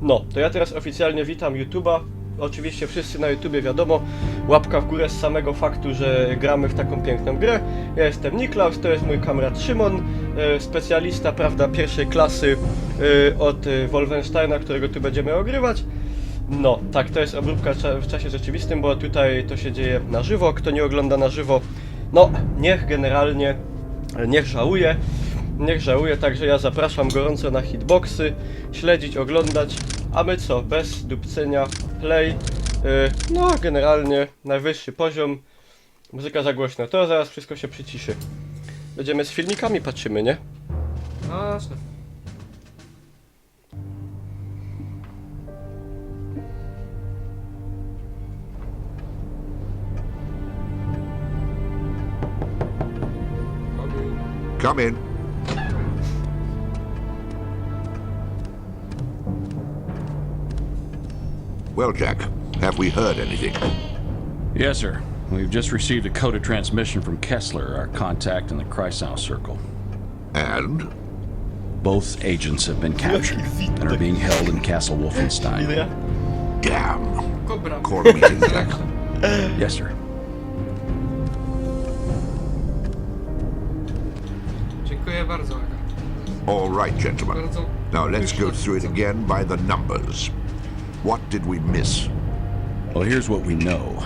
No, to ja teraz oficjalnie witam YouTube'a. Oczywiście wszyscy na YouTubie wiadomo, łapka w górę z samego faktu, że gramy w taką piękną grę. Ja jestem Niklaus, to jest mój kamrat Szymon, specjalista, prawda, pierwszej klasy od Wolfensteina, którego tu będziemy ogrywać. No, tak, to jest obróbka w czasie rzeczywistym, bo tutaj to się dzieje na żywo. Kto nie ogląda na żywo, no, niech generalnie, niech żałuje, także ja zapraszam gorąco na hitboxy, śledzić, oglądać, a my co, bez dupcenia, play, no generalnie najwyższy poziom, muzyka za głośno, to zaraz wszystko się przyciszy. Będziemy z filmikami patrzymy, nie? No jasne. Come in. Well, Jack, have we heard anything? Yes, sir. We've just received a coded transmission from Kessler, our contact in the Kreisau Circle. And? Both agents have been captured and are being held in Castle Wolfenstein. Damn. Cobra. Call a meeting, Jack. Yes, sir. Dziękuję bardzo, Aga. All right, gentlemen. Bardzo. Now let's go through it again by the numbers. What did we miss? Well, here's what we know.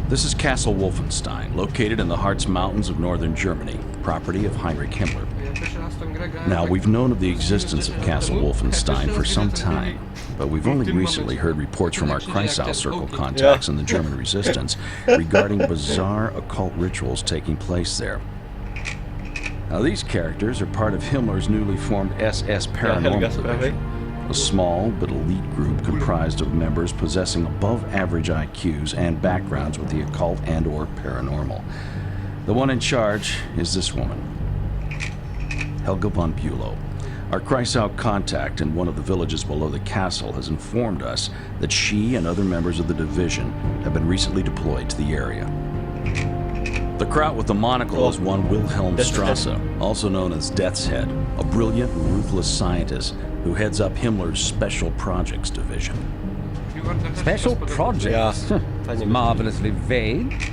This is Castle Wolfenstein, located in the Harz Mountains of northern Germany, property of Heinrich Himmler. Ja pierwszy raz tą grę grałem. Now, we've known of the existence of Castle Wolfenstein for some time, but we've only recently heard reports from our Kreisau Circle contacts in the German resistance regarding bizarre occult rituals taking place there. Now, these characters are part of Himmler's newly formed SS Paranormal Division, a small but elite group comprised of members possessing above-average IQs and backgrounds with the occult and/or paranormal. The one in charge is this woman, Helga von Bülow. Our Kreisau contact in one of the villages below the castle has informed us that she and other members of the division have been recently deployed to the area. The Kraut with the monocle is one Wilhelm Strasse, also known as Death's Head, a brilliant, ruthless scientist who heads up Himmler's Special Projects Division. Special projects? It's marvelously vague.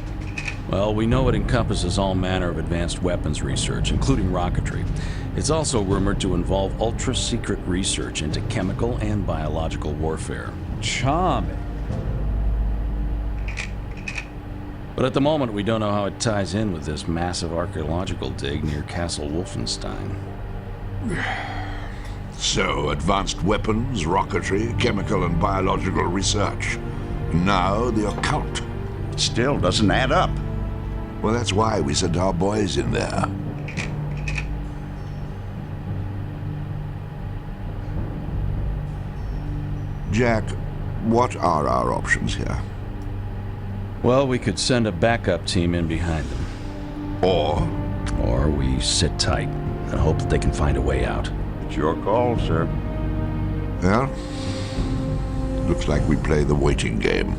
Well, we know it encompasses all manner of advanced weapons research, including rocketry. It's also rumored to involve ultra-secret research into chemical and biological warfare. Charming. But at the moment, we don't know how it ties in with this massive archaeological dig near Castle Wolfenstein. So, advanced weapons, rocketry, chemical and biological research. Now, the occult. Still doesn't add up. Well, that's why we sent our boys in there. Jack, what are our options here? Well, we could send a backup team in behind them. Or we sit tight and hope that they can find a way out. It's your call, sir. Well, looks like we play the waiting game.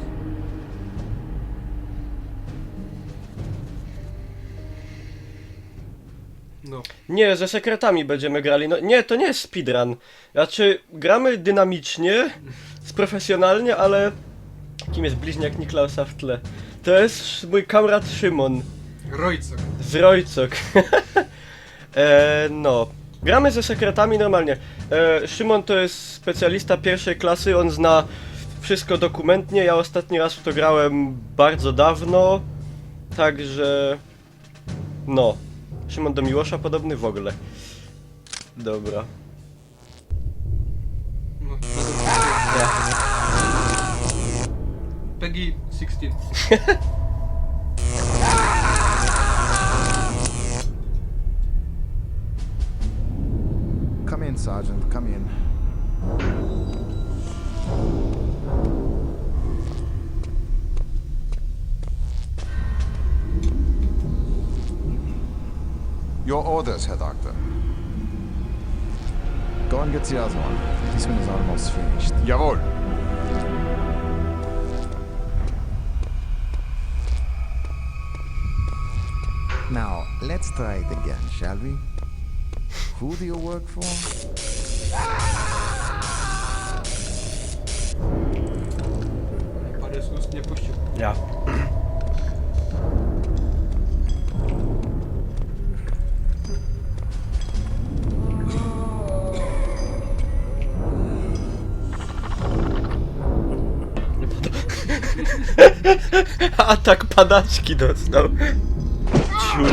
No. Nie, ze sekretami będziemy grali. No nie, to nie jest speedrun. Znaczy, gramy dynamicznie, profesjonalnie, ale... Kim jest bliźniak Niklausa w tle? To jest mój kamrat Szymon. Rojcok. Z Rojcok. No. Gramy ze sekretami normalnie. Szymon to jest specjalista pierwszej klasy, on zna wszystko dokumentnie. Ja ostatni raz w to grałem bardzo dawno. Także... No. Szymon do Miłosza podobny w ogóle. Dobra. No. Peggy 16. Come in, Sergeant, come in. Your orders, Herr Doctor. Go and get the other one. This one is almost finished. Jawohl. Now, let's try it again, shall we? Who do you work for? nie puścił. Ja. Atak padaczki dostał. Ciul.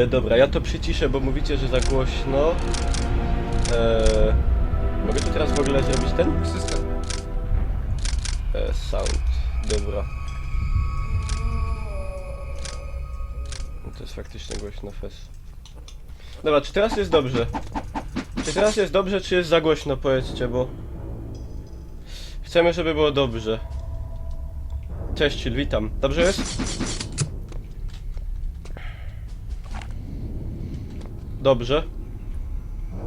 Dobra, ja to przyciszę, bo mówicie, że za głośno. Mogę tu teraz w ogóle zrobić ten? System. Sound. Dobra. No to jest faktycznie głośno fest. Dobra, czy teraz jest dobrze? Czy teraz jest dobrze, czy jest za głośno, powiedzcie, bo... Chcemy, żeby było dobrze. Cześć, witam. Dobrze jest? Dobrze.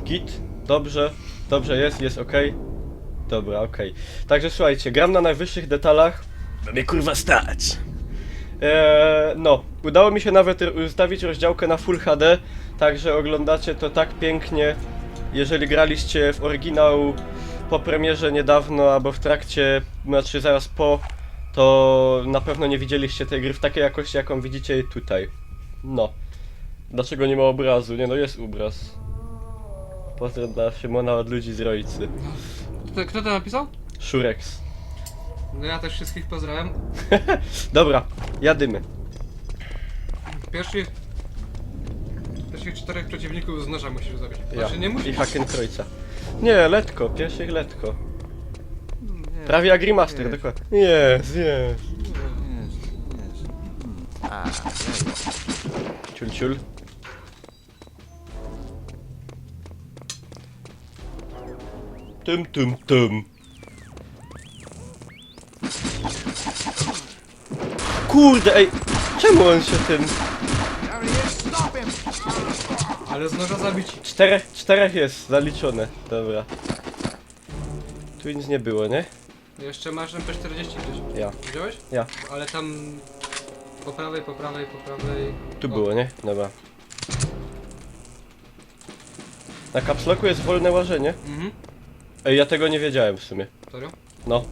Git. Dobrze. Dobrze jest ok. Dobra, okej. Także słuchajcie, gram na najwyższych detalach. No mnie kurwa stać. No, udało mi się nawet ustawić rozdziałkę na Full HD, także oglądacie to tak pięknie. Jeżeli graliście w oryginał po premierze niedawno, albo w trakcie, znaczy zaraz po, to na pewno nie widzieliście tej gry w takiej jakości, jaką widzicie jej tutaj. No. Dlaczego nie ma obrazu? Nie no, jest obraz. Pozdro dla Szymona od ludzi z Rojcy. Kto to napisał? Shurex. No ja też wszystkich pozdrawiam. Dobra, jadymy. Pierwszych 4 przeciwników z noża musisz zabić. Ja. Znaczy nie I musisz. Hakenkreuza. Nie, letko, pierwszych letko. Prawie jak remaster, dokładnie. Jest. Ciul, ciul. Tum. Kurde, ej! Czemu on się tym... Ale z noża zabić. Czterech jest zaliczone, dobra. Tu nic nie było, nie? Jeszcze masz MP40 gdzieś. Ja. Widziałeś? Ja. Ale tam... Po prawej. Tu O, było, nie? Dobra. Na capslocku jest wolne łażenie? Mhm. Ej, ja tego nie wiedziałem w sumie. Serio? No.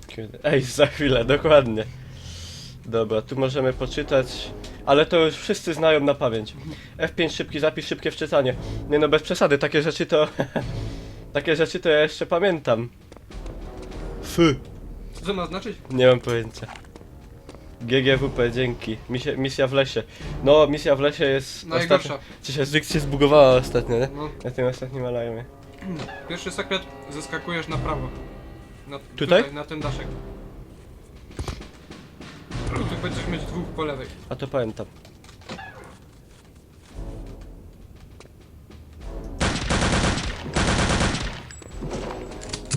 Kiedy? Ej, za chwilę, dokładnie. Dobra, tu możemy poczytać. Ale to już wszyscy znają na pamięć. F5 szybki zapis, szybkie wczytanie. Nie no, bez przesady, takie rzeczy to... takie rzeczy to ja jeszcze pamiętam. Co to ma znaczyć? Nie mam pojęcia. GGWP, dzięki. Misja w lesie. No, misja w lesie jest... Najgorsza. Coś się zbugowała ostatnio, nie? No. Na tym ostatnim alarmie. Pierwszy sekret, zeskakujesz na prawo. Tutaj? Na ten daszek. I tu będziesz mieć dwóch po lewej. A to pamiętam.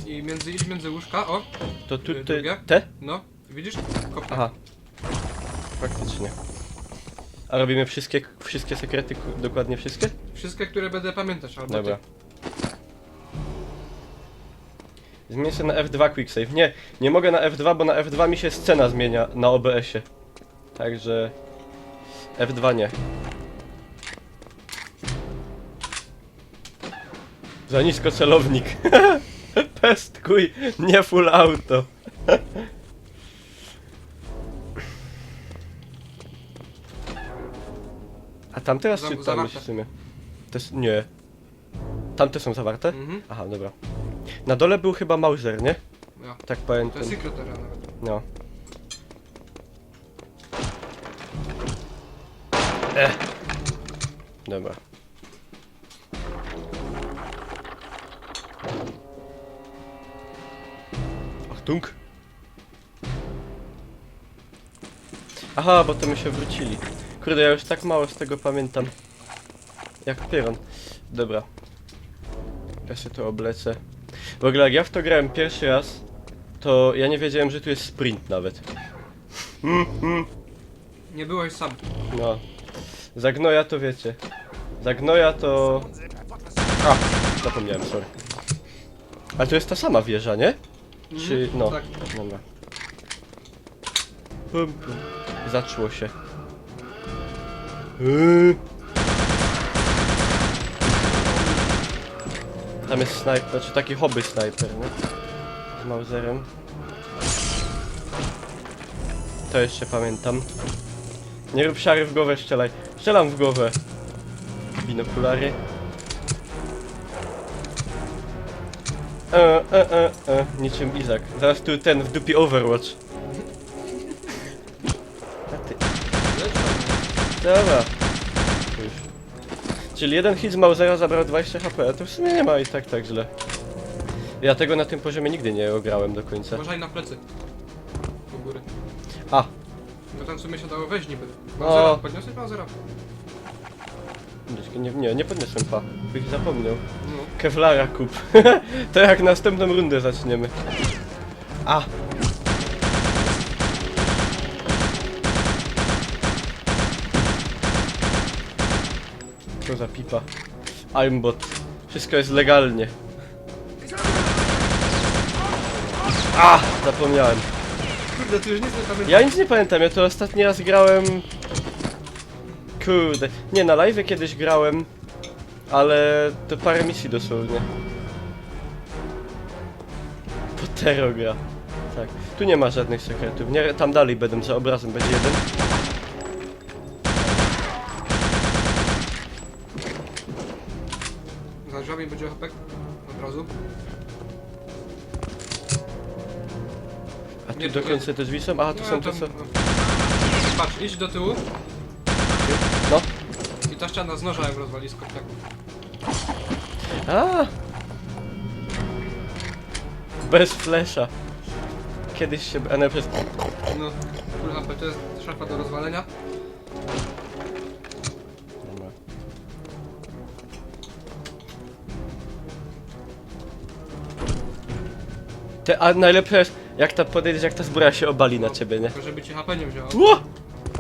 I idź między łóżka, o! To tu, ty... Drugie? Te? No, widzisz? Kopnę. Aha. Faktycznie. A robimy wszystkie sekrety, dokładnie wszystkie? Wszystkie, które będę pamiętać, albo Dobra. ty. Zmienię się na F2 Quick Save. Nie mogę na F2, bo na F2 mi się scena zmienia na OBS-ie. Także... F2 nie. Za nisko celownik. Pestkuj, nie full auto. A tamte raz czytamy Zawarte. w sumie. To jest... nie. Tamte są zawarte? Mhm. Aha, dobra. Na dole był chyba Mauser, nie? Ja. Tak To pamiętam. jest secret area nawet. No. Dobra. Achtung. Aha, bo to my się wrócili. Kurde, ja już tak mało z tego pamiętam. Jak pieron. Dobra. Ja się to oblecę. W ogóle jak ja w to grałem pierwszy raz, to ja nie wiedziałem, że tu jest sprint nawet. Nie byłeś sam. No. Za gnoja to wiecie. Za gnoja to... A, zapomniałem, sorry. Ale to jest ta sama wieża, nie? Czy... no. Tak. Dobra. Pum, pum. Zaczło się. Tam jest snajper, znaczy taki hobby snajper, nie? Z Mauserem. To jeszcze pamiętam. Nie rób siary, w głowę strzelaj. Strzelam w głowę. Binokulary. Niczym Izak. Zaraz tu ten w dupie Overwatch. A ty. Dobra. Już. Czyli jeden hit z Mausera zabrał 20 HP, a to w sumie nie ma i tak źle. Ja tego na tym poziomie nigdy nie ograłem do końca. Uważaj na plecy. Do góry. A, No tam w sumie się dało wejść niby. O. Mausera, podniosłeś Mausera? nie podniosłem pa. Bych zapomniał. No. Kevlara kup. To jak następną rundę zaczniemy. A! Co za pipa. Aimbot. Wszystko jest legalnie. A! Zapomniałem. Kurde, ty już nic nie pamiętasz. Ja nic nie pamiętam, ja to ostatni raz grałem... Kurde, nie, na live kiedyś grałem, ale to parę misji dosłownie. Potero gra. Tak, tu nie ma żadnych sekretów, nie, tam dalej będą, za obrazem będzie jeden. Za drzwiami będzie HP. Od razu. A tu Nie, do to końca te drzwi są? Aha, to są te co? Patrz, idź do tyłu No. i ta ściana z noża jak rozwali z koptaku. A! Bez flesza. Kiedyś się... A nie, przez... No, full HP, to jest szafa do rozwalenia. A najlepsze jest, jak ta podejdziesz, jak ta zbroja się obali na ciebie, nie? Tylko żeby ci HP nie wzięło. Ło!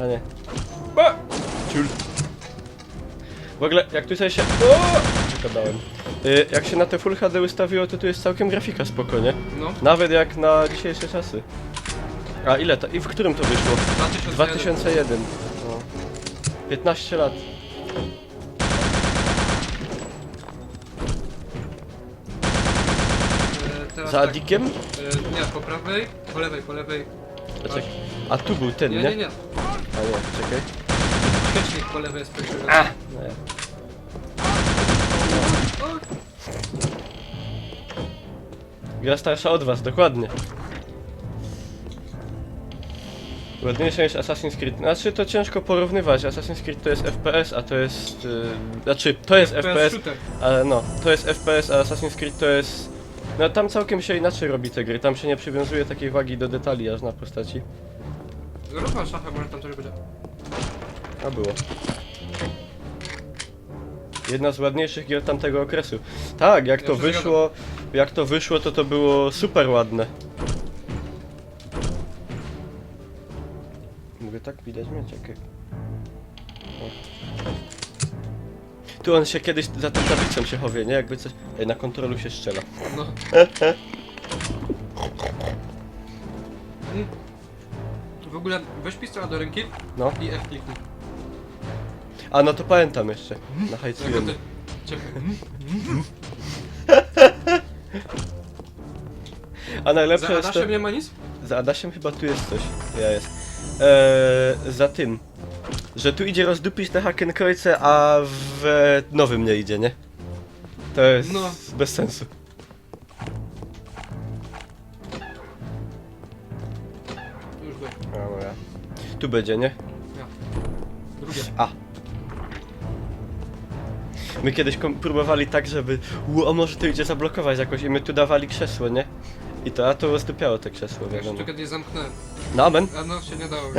A nie. Ba! Ciul. W ogóle, jak tu sobie się... O! Wygadałem. Jak się na te Full HD ustawiło, to tu jest całkiem grafika spokojnie. No, Nawet jak na dzisiejsze czasy. A ile to? I w którym to wyszło? 2001. No. 15 lat. Teraz Za tak, Adikiem? nie, po prawej, po lewej. A, czekaj. A tu był ten, nie? Nie. A nie, czekaj. Świecznik po lewej jest pierwszy. A! No ja. Gra starsza od was, dokładnie. Ładniejsza niż Assassin's Creed. Znaczy to ciężko porównywać. Assassin's Creed to jest FPS, a to jest... Znaczy to jest FPS, shooter. ale no, to jest FPS, a Assassin's Creed to jest... No tam całkiem się inaczej robi te gry. Tam się nie przywiązuje takiej wagi do detali aż na postaci. Rozwal szafę, może tam coś będzie. A było. Jedna z ładniejszych gier tamtego okresu. Tak, jak Ja to się wyszło, to było super ładne. Mogę tak widać mnie? Czekaj. O. Tu on się kiedyś za tą tablicą się chowie, nie? Jakby coś... Ej, na kontrolu się strzela. No. W ogóle weź pistola do ręki No. i F kliknij. A no to pamiętam jeszcze. Na Jak hajcujemy. ty... Czekaj. A najlepsze Za jest to... Adaszem nie ma nic? Za Adasiem chyba tu jest coś. Ja jest. Za tym. Że tu idzie rozdupić te Hakenkreuze, a w nowym nie idzie, nie? To jest No. bez sensu. Już byłem. Dobra. Tu będzie, nie? Ja. Drugie. A. My kiedyś próbowali tak, żeby... a może to idzie zablokować jakoś i my tu dawali krzesło, nie? I to, a to rozdupiało te krzesło, Ja się wiadomo. tu kiedyś zamknąłem. No amen. A no się nie dało.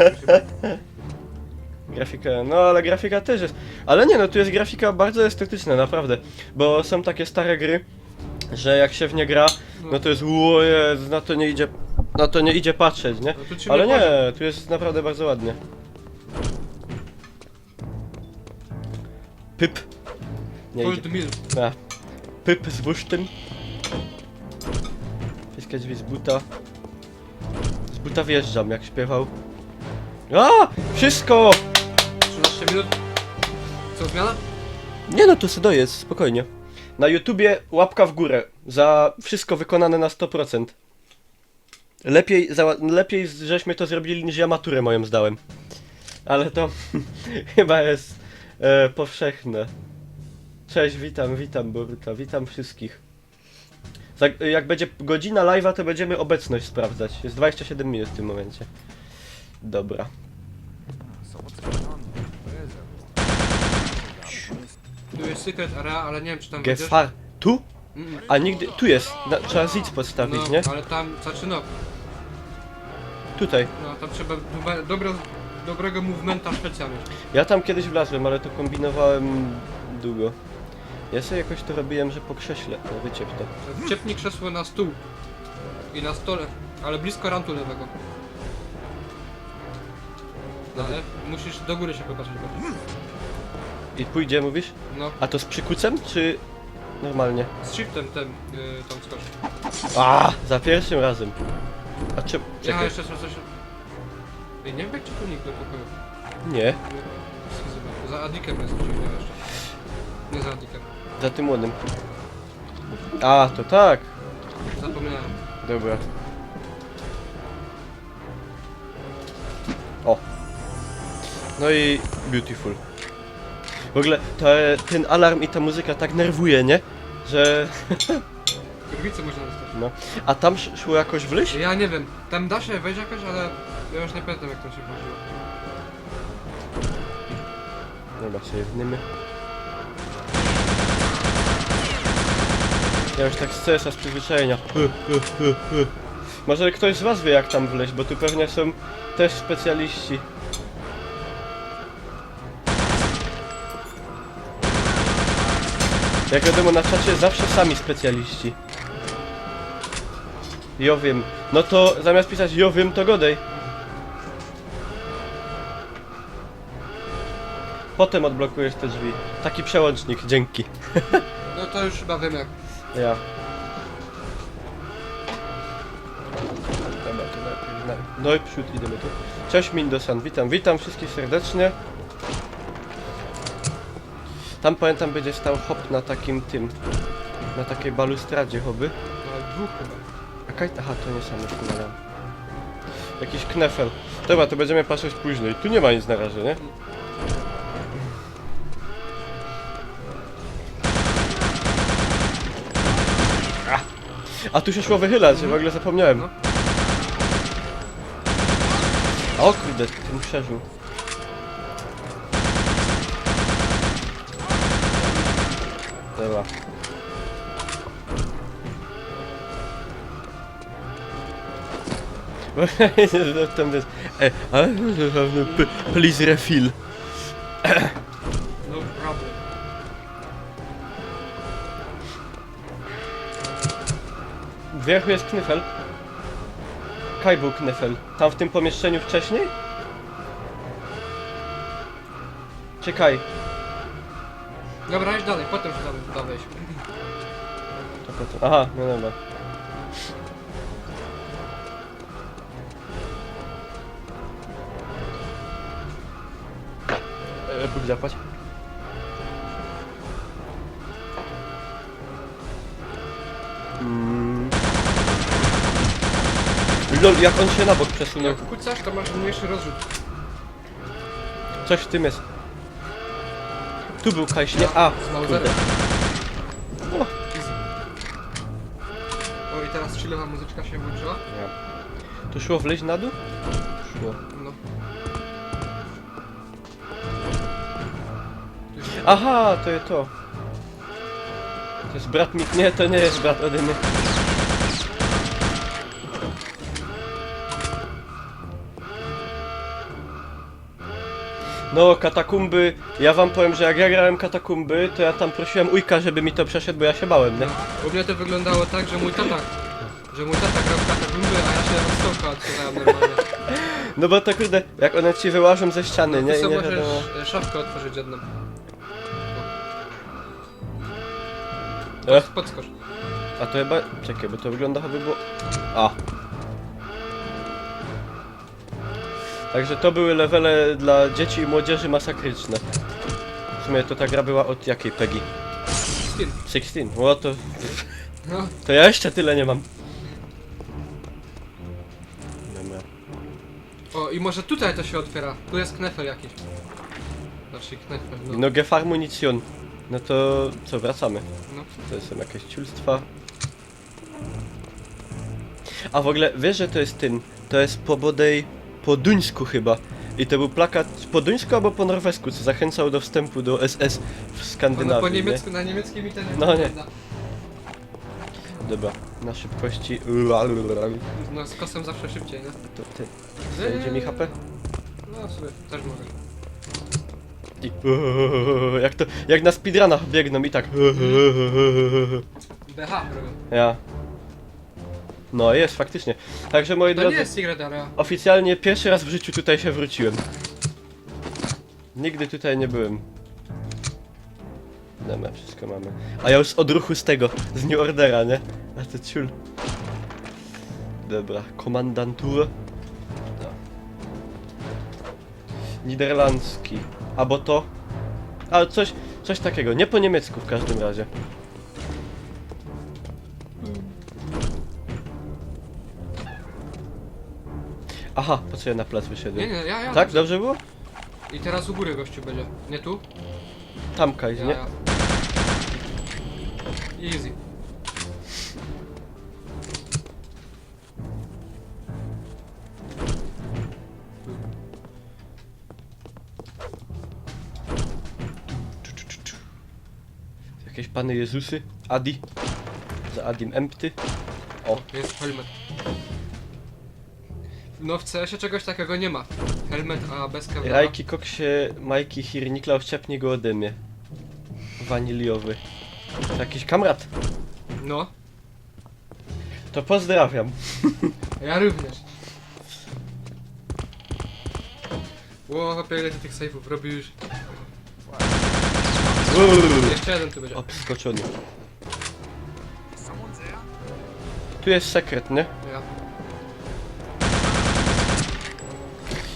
Grafika, no ale grafika też jest. Ale nie, no tu jest grafika bardzo estetyczna, naprawdę. Bo są takie stare gry, że jak się w nie gra, no to jest Jezu, na to nie idzie patrzeć, nie? No to ci Ale nie nie, tu jest naprawdę bardzo ładnie. Pyp. Nie idzie. Cold Mill. A. Pyp z wusztym. Wszystkie drzwi z buta. Z buta wjeżdżam, jak śpiewał. A! Wszystko! 13 minut. Co, zmiana? Nie no, to se jest, spokojnie. Na YouTubie łapka w górę za wszystko wykonane na 100%. Lepiej żeśmy to zrobili niż ja maturę moją zdałem. Ale to chyba jest powszechne. Cześć, witam Boruta, witam wszystkich. Jak będzie godzina live'a, to będziemy obecność sprawdzać. Jest 27 minut w tym momencie. Dobra. Tu jest secret area, ale nie wiem czy tam będziesz. Gefar. Tu? A nigdy... Tu jest. Trzeba zidz postawić, No, nie? ale tam, znaczy no, Tutaj. no tam trzeba dobrego movementa szpecja mieć. Ja tam kiedyś wlazłem, ale to kombinowałem długo. Ja sobie jakoś to robiłem, że po krześle. No, wyciep to. Wciepnij krzesło na stół. I na stole, ale blisko rantu lewego. No, ale musisz do góry się popatrzeć bardziej. I pójdzie, mówisz? No, A to z przykucem, czy normalnie? z shiftem tam skocz. A, za pierwszym razem. A czym? Ja Czekaj. jeszcze coś... Ej, nie wiem jak ci tu nikt do pokoju. Nie, Za Adikiem jest ucieknie jeszcze. Nie za Adikiem. za tym młodym. A, to tak. Zapomniałem. Dobra. O. No i beautiful. W ogóle ten alarm i ta muzyka tak nerwuje, nie? Że... Kurwicy można dostać. No. A tam szło jakoś wleźć? Ja nie wiem, tam da się wejść jakoś, ale ja już nie pamiętam jak tam się wchodziło. Dobra, sobie wnymy. Ja już tak z CS-a z przyzwyczajenia. Może ktoś z was wie jak tam wleźć, bo tu pewnie są też specjaliści. Jak wiadomo na czacie zawsze sami specjaliści. Jo wiem. No to zamiast pisać jo wiem to godej. Potem odblokujesz te drzwi. Taki przełącznik, dzięki. No to już chyba wiem jak. Ja. Dobra, to najpierw no i przód idziemy tu. Cześć Mindosan, witam wszystkich serdecznie. Tam pamiętam będzie stał hop na takim tym. Na takiej balustradzie hobby. No dwóch chyba. Aha, to nie sam już nie. Jakiś knefel. Dobra, to będziemy patrzeć później. Tu nie ma nic na razie, nie? A tu się szło wychylać, w ogóle zapomniałem. No. O kurde, ten przeżył. Dobra. Tam jest... Please refill. No problem. W wierchu jest knyfel. Kaj był knyfel. Tam w tym pomieszczeniu wcześniej? Czekaj. Dobra, idź dalej, potem się tam wejść. To potem. Aha, no dobra. Bóg zapłać. Lol, jak on się na bok przesunął. Jak kucasz, to masz mniejszy rozrzut. Coś w tym jest. Tu był Kajś, nie? A, Z Mauserem. O. O i teraz chillowa muzyczka się włączyła. Nie. Tu szło wleźć na dół? Szło. No. Aha, to jest to. To jest brat mi... Nie, to nie jest brat Odyny. No, katakumby... Ja wam powiem, że jak ja grałem katakumby, to ja tam prosiłem ujka, żeby mi to przeszedł, bo ja się bałem, nie? U mnie to wyglądało tak, że mój tata grał w katakumby, a ja się od stołka odsuwałem normalnie. No bo to kurde, jak one ci wyłażą ze ściany, nie? Ty I sobie nie wiadomo... możesz szafkę otworzyć jedną. Ech. Podskocz. A to chyba... Czekaj, bo to wygląda jakby było... A. Także to były levele dla dzieci i młodzieży masakryczne. W sumie to ta gra była od jakiej PEGI? Skin. 16. O to... No. To ja jeszcze tyle nie mam. O, i może tutaj to się otwiera. Tu jest knefel jakiś. Znaczy knefel, no. No Gefarmunition. No to co, wracamy. No. To są jakieś ciulstwa. A w ogóle wiesz, że to jest to jest po duńsku chyba. I to był plakat po duńsku albo po norwesku, co zachęcał do wstępu do SS w Skandynawii. No, po nie? niemiecku, na niemieckim mi to nie No nie. wygląda. Dobra, na szybkości. No z kosem zawsze szybciej, nie? To ty. Zajdzie mi HP? No w sumie, też mogę. I jak na speedrunach biegną i tak. BH robię. Ja. No jest faktycznie. Także moi To drodzy, nie jest Secret Area. oficjalnie pierwszy raz w życiu tutaj się wróciłem. Nigdy tutaj nie byłem. Dobra, wszystko mamy. A ja już z odruchu z tego, z New Ordera, nie? A to ciul. Dobra, komandantur. No. Niderlandzki. Albo to. Ale coś takiego, nie po niemiecku w każdym razie. Aha, po co ja na plac wyszedłem? Nie, ja. Tak, dobrze było? I teraz u góry gościu będzie. Nie tu? Tamka idzie, nie? Ja. Easy. Jakieś Pany Jezusy? Adi? Za Adim Empty? O, Jest helmet. No w CS-ie czegoś takiego nie ma. Helmet, a bez kewlara. Rajki Koksie, Majki Hir, Niklaus, ciepnij go ode mnie. Waniliowy. To jakiś kamrat. No, To pozdrawiam. ja również. Ło, chłopie, ile ty tych save'ów robisz? Jeszcze jeden tu będzie. Obskoczony. Tu jest sekret, nie? Ja.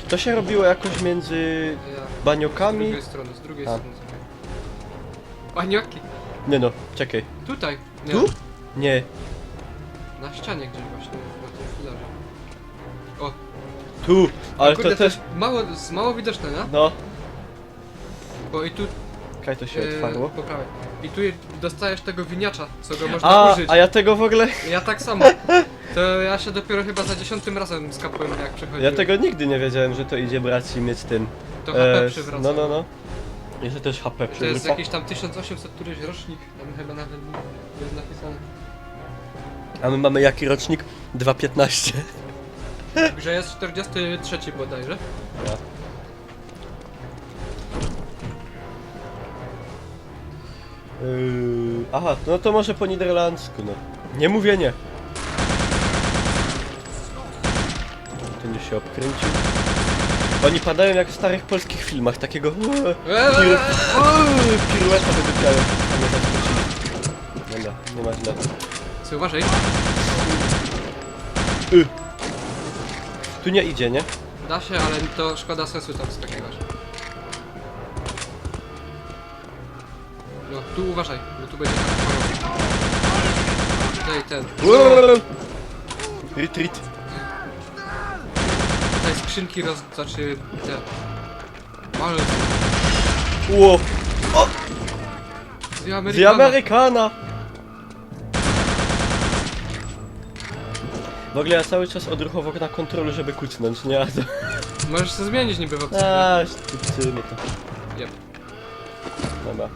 To się robiło jakoś między Ja. Z baniokami. drugiej strony, z drugiej A. strony. Banioki. Nie no, czekaj. Tutaj. Nie. Tu? Nie. Na ścianie gdzieś właśnie, na tym filarze. O, Tu! Ale kurde, to też. mało widoczne, nie? No. Bo i tu... Kaj to się otwarło. Po prawej. I tu dostajesz tego winiacza, co go można A, użyć. a ja tego w ogóle. Ja tak samo. To ja się dopiero chyba za 10 razem skapłem, jak przechodziłem. Ja tego nigdy nie wiedziałem, że to idzie brać i mieć ten. To HP przywraca. No. Jeszcze też HP To jest przywraca. jakiś tam 1800 któryś rocznik, tam chyba nawet jest napisane. A my mamy jaki rocznik? 2.15. Że jest 43 bodajże. Ja. Aha, no to może po niderlandzku, no. Nie mówię nie. Ten już się obkręcił. Oni padają jak w starych polskich filmach, takiego pirueta wydupiają. A nie zaskoczyli. Dobra, nie ma źle. Co, uważaj. Tu nie idzie, nie? Da się, ale to szkoda sensu tam skakiwać. No, tu uważaj, bo tu będzie tak choroba. Tutaj ten. Retreat. Tutaj skrzynki znaczy te. Ale Ło! z Amerykana. The Amerykana! W ogóle ja cały czas odruchowo na kontrolu, żeby kucnąć, nie? A to... Możesz się zmienić niby w opcji. Stupcymy to. Yep. Dobra.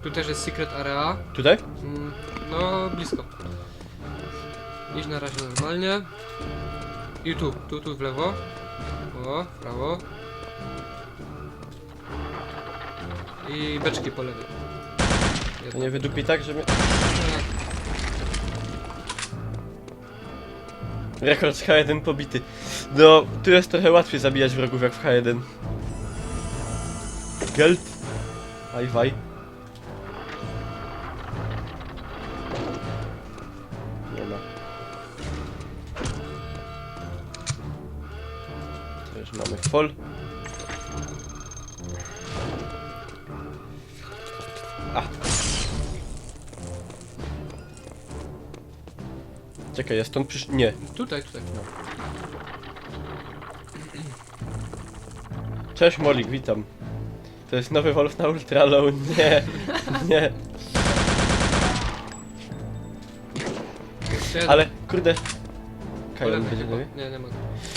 Tu też jest secret area. Tutaj? No, blisko. Idź na razie normalnie. I tu w lewo. O, w prawo. I beczki po lewej. To Jedna. nie wydupi tak, że mnie... Rekord z H1 pobity. No, tu jest trochę łatwiej zabijać wrogów jak w H1. Geld. Aj. Nie ma. To już mamy fol. Czekaj, ja stąd nie. Tutaj. Cześć Molik, witam. To jest nowy Wolf na Ultra Low. Nie, nie. Jeszcze jeden. Ale kurde. Po Kajon lewej będzie chyba. lewy? Nie mogę.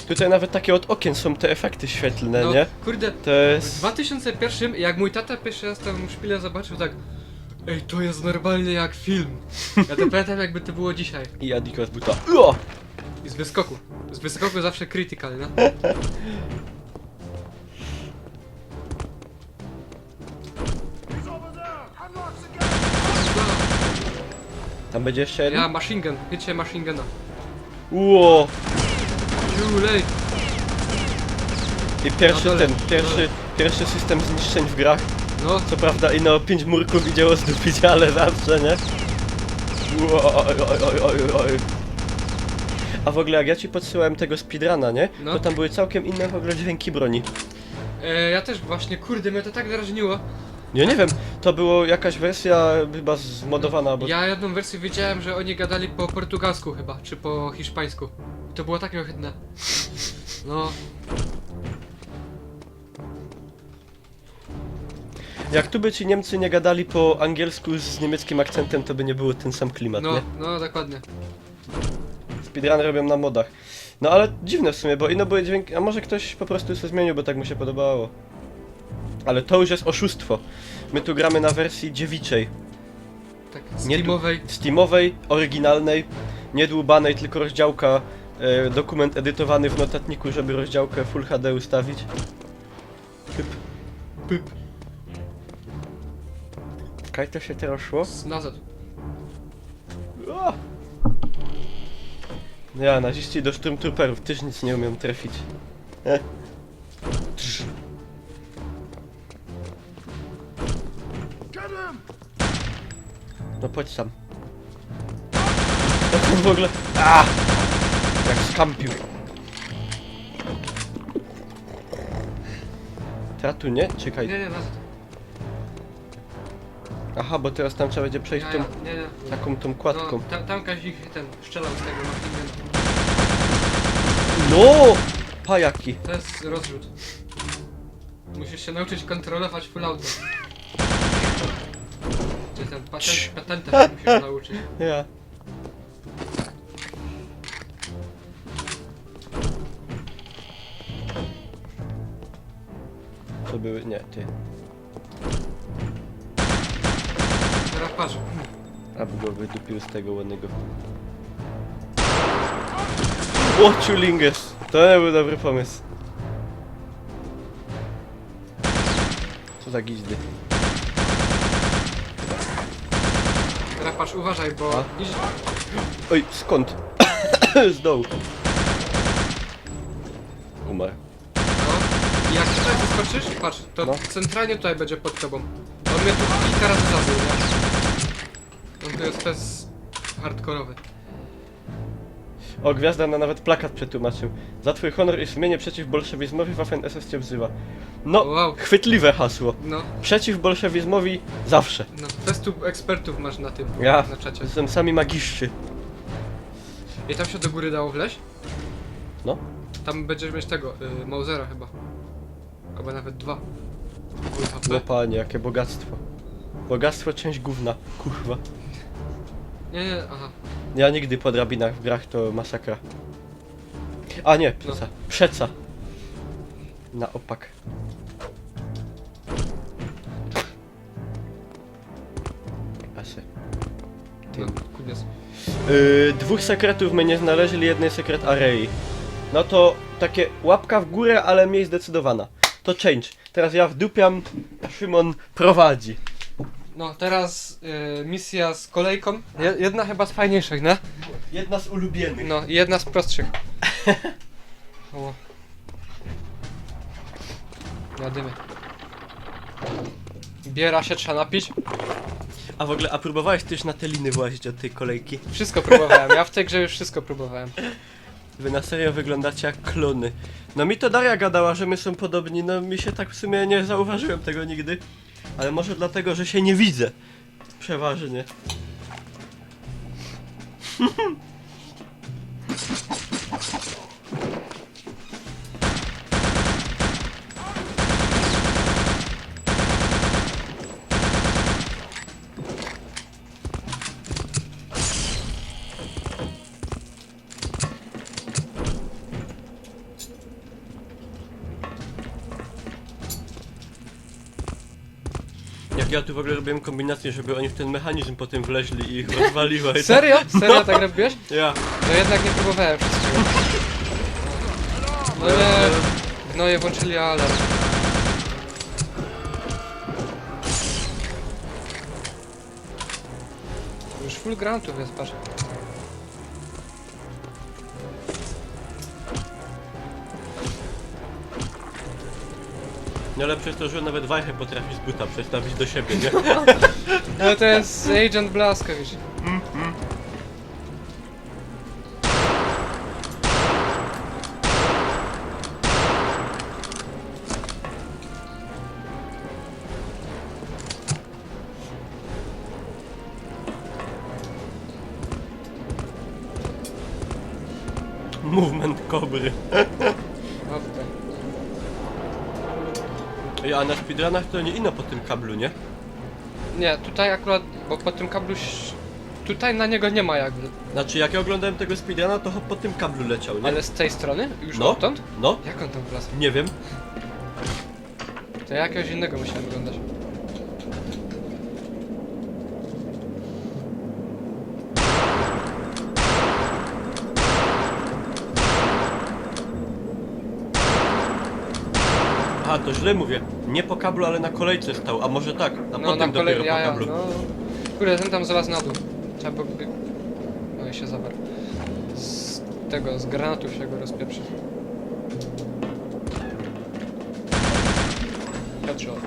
Tutaj nawet takie od okien są te efekty świetlne, No, nie? kurde, To w jest... 2001, jak mój tata pierwszy raz tam szpilę zobaczył, tak ej, to jest normalnie jak film. Ja to pamiętam, jakby to było dzisiaj. I Adiko z buta. Ua! I z wyskoku. Z wyskoku zawsze critical, no. Tam będzie jeszcze jeden? Ja, machine gun. Wiecie, machine guna. Ło! Too late. I pierwszy Na dole. pierwszy system zniszczeń w grach. No, Co prawda ino 5 murków widziało zdupić, ale zawsze, nie? Ło, oj, oj, oj, oj, oj. A w ogóle jak ja ci podsyłałem tego speedruna, nie? No. To tam były całkiem inne w ogóle dźwięki broni. ja też właśnie, kurde, mnie to tak drażniło. Ja nie wiem, to było jakaś wersja chyba zmodowana, bo... Ja jedną wersję wiedziałem, że oni gadali po portugalsku chyba, czy po hiszpańsku. I to było takie ohydne. No, Jak tu by ci Niemcy nie gadali po angielsku z niemieckim akcentem, to by nie było ten sam klimat, nie? no, dokładnie. Speedrun robią na modach. No ale dziwne w sumie, bo ino były dźwięki... A może ktoś po prostu sobie zmienił, bo tak mu się podobało. Ale to już jest oszustwo. My tu gramy na wersji dziewiczej. Tak, Nie tu- steamowej. Steamowej, oryginalnej, nie dłubanej, tylko rozdziałka, dokument edytowany w notatniku, żeby rozdziałkę Full HD ustawić. Pyp. Pyp. Kaj to się teraz szło? Nazad. O! Ja, naziści do Stormtrooperów też nic nie umiem trafić. Trz. No chodź sam. No to w ogóle... A! Jak skampił. Teraz tu nie? Czekaj. Nie, nazad. Aha, bo teraz tam trzeba będzie przejść tą... Nie. taką tą kładką. No, tam Kazik ten strzelał z tego machine No! Pajaki. To jest rozrzut. Musisz się nauczyć kontrolować full auto. Czy ten patentem się musisz nauczyć. Ja. To były... nie, ty. Teraz patrz. Aby go wydupił z tego ładnego. O, Chulinges! To nie był dobry pomysł. Co za gizdy. Teraz patrz, uważaj, bo... A? Idź... Oj, skąd? Z dołu. Umarł. No. I jak tutaj wyskoczysz, patrz, to No. centralnie tutaj będzie pod tobą. On mnie tu kilka razy zabił, nie? On tu jest bez... hardkorowy. O, Gwiazda na nawet plakat przetłumaczył. Za twój honor i sumienie przeciw bolszewizmowi Waffen SS cię wzywa. No, Wow. chwytliwe hasło. No, Przeciw bolszewizmowi zawsze. no. Testu ekspertów masz na tym, Ja, na czacie. jestem sami magiszczy. I tam się do góry dało wleźć? No. Tam będziesz mieć tego, Mausera chyba. Albo nawet 2. No panie, jakie bogactwo. Bogactwo, część gówna. Kurwa. Nie, aha. Ja nigdy po drabinach w grach to masakra. A nie, przeca. Przeca. Na opak. Asy. No, kuniec. Dwóch sekretów my nie znaleźli, jednej sekret arei. No to takie łapka w górę, ale mniej zdecydowana. To change. Teraz ja wdupiam, a Szymon prowadzi. No, teraz misja z kolejką. Jedna chyba z fajniejszych, nie? Jedna z ulubionych. No, i jedna z prostszych. O. Jadymy. Biera się trzeba napić. A w ogóle, a próbowałeś też na te liny włazić od tej kolejki? Wszystko próbowałem, ja w tej grze już wszystko próbowałem. Wy na serio wyglądacie jak klony. No mi to Daria gadała, że my są podobni, no mi się tak w sumie nie zauważyłem tego nigdy. Ale może dlatego, że się nie widzę. Przeważnie. Jak ja tu w ogóle robiłem kombinację, żeby oni w ten mechanizm potem wleźli i ich rozwaliło. I Serio? Serio tak robiłeś? tak. Ja. No jednak nie próbowałem wszystkiego. No nie, gnoje włączyli alarm. Już full grantów jest, patrz. Najlepsze jest to, że nawet wajchę potrafi z buta przestawić do siebie, nie? Ale to jest Agent Blaskowicz. Movement kobry. O, tutaj. Ej, a na speedrunach to nie ino po tym kablu, nie? Nie, tutaj akurat, bo po tym kablu... Tutaj na niego nie ma jakby. Znaczy jak ja oglądałem tego speedruna, to po tym kablu leciał, nie? Ale z tej strony? Już No. odtąd? No, Jak on tam wlazł? nie wiem. To ja jakiegoś innego musiałem oglądać. Aha, to źle mówię. Nie po kablu, ale na kolejce stał, a może tak, a potem dopiero po kablu. no. Kurde, ten tam zaraz na dół. Trzeba by... No i się zawarł. Z tego, z granatów się go rozpieprzy. Headshot.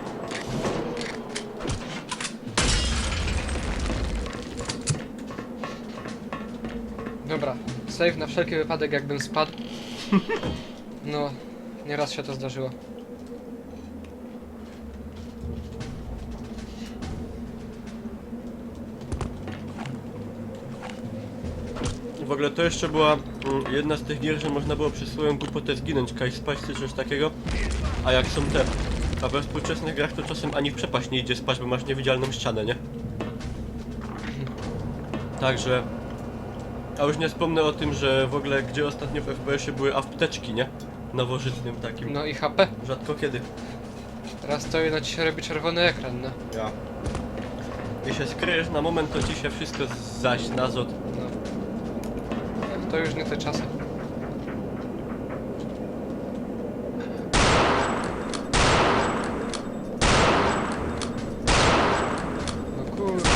Dobra, save na wszelki wypadek jakbym spadł. No, nieraz się to zdarzyło. W ogóle to jeszcze była jedna z tych gier, że można było przez swoją głupotę zginąć, kajś spać czy coś takiego. A jak są te... A we współczesnych grach to czasem ani w przepaść nie idzie spać, bo masz niewidzialną ścianę, nie? Także... A już nie wspomnę o tym, że w ogóle gdzie ostatnio w FPS-ie były apteczki, nie? Nowożytnym takim. No i HP. Rzadko kiedy. Teraz to no ci się robi czerwony ekran, no. Ja. Jeśli się skryjesz na moment, to ci się wszystko zaś nazot. No. To już nie te czasy. No kurde.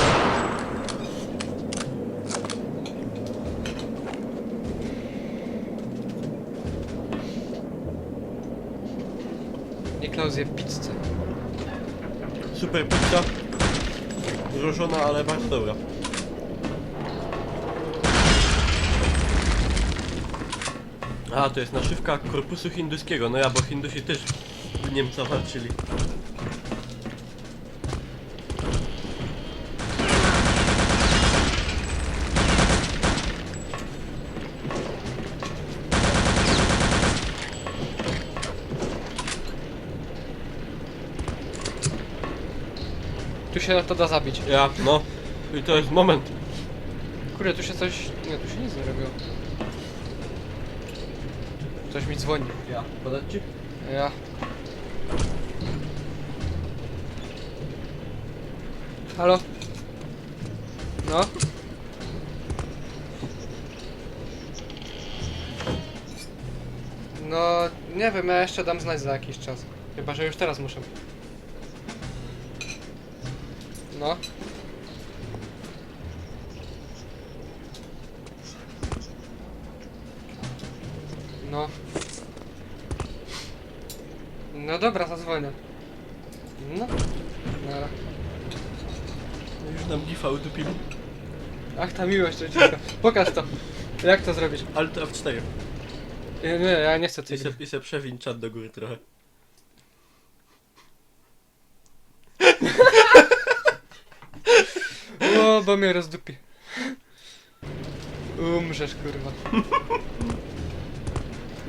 Niklaus je pizzę. Super pizza. Złożona, ale bardzo dobra. A, to jest naszywka korpusu hinduskiego. No ja, bo Hindusi też w Niemca walczyli. Tu się to da zabić. Ja, no. I to jest moment. Kurde, tu się coś... Nie, tu się nic nie robiło. Ktoś mi dzwoni. Ja. Podać ci? Ja. Halo? No? No, nie wiem, ja jeszcze dam znać za jakiś czas. Chyba, że już teraz muszę. No? No. No dobra, zadzwonię. No. Nara. Już nam gifa utopili. Ach, ta miłość rodzicka. Pokaż to. Jak to zrobić? Ale to F4. Nie, ja nie chcę I tej se, gry. i se przewiń czat do góry trochę. O, bo mnie rozdupi. Umrzesz, kurwa.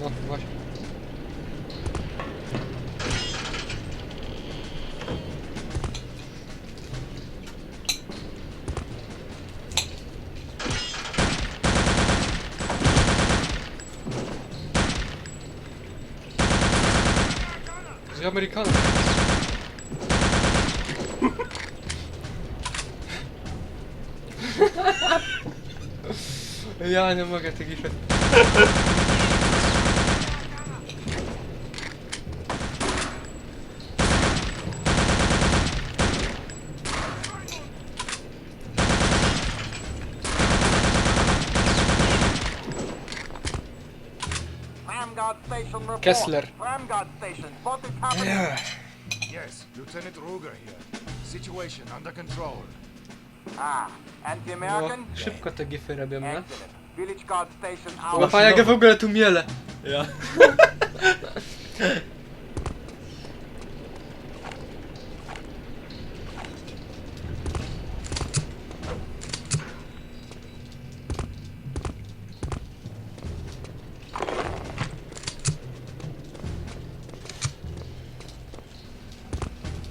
No, właśnie. Z Amerykanów. Ja nie mogę te gify. Kessler. Yes, Lieutenant Ruger here. Situation under control. No, szybko te gify robią, nie? Village Guard Station out. Łapa, jak ja w ogóle tu mielę. Ja.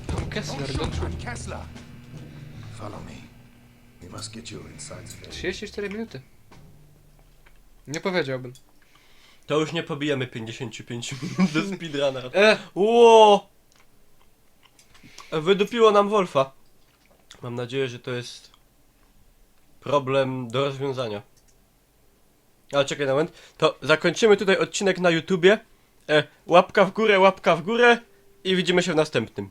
Tom Kessler, Shoot, don't shoot. I'm Kessler. Follow me. We must get you inside space. 34 minuty. Nie powiedziałbym. To już nie pobijemy 55 minut do speedruna. E! Ło! Wydupiło nam Wolfa. Mam nadzieję, że to jest problem do rozwiązania. Ale czekaj na moment. To zakończymy tutaj odcinek na YouTubie. Łapka w górę i widzimy się w następnym.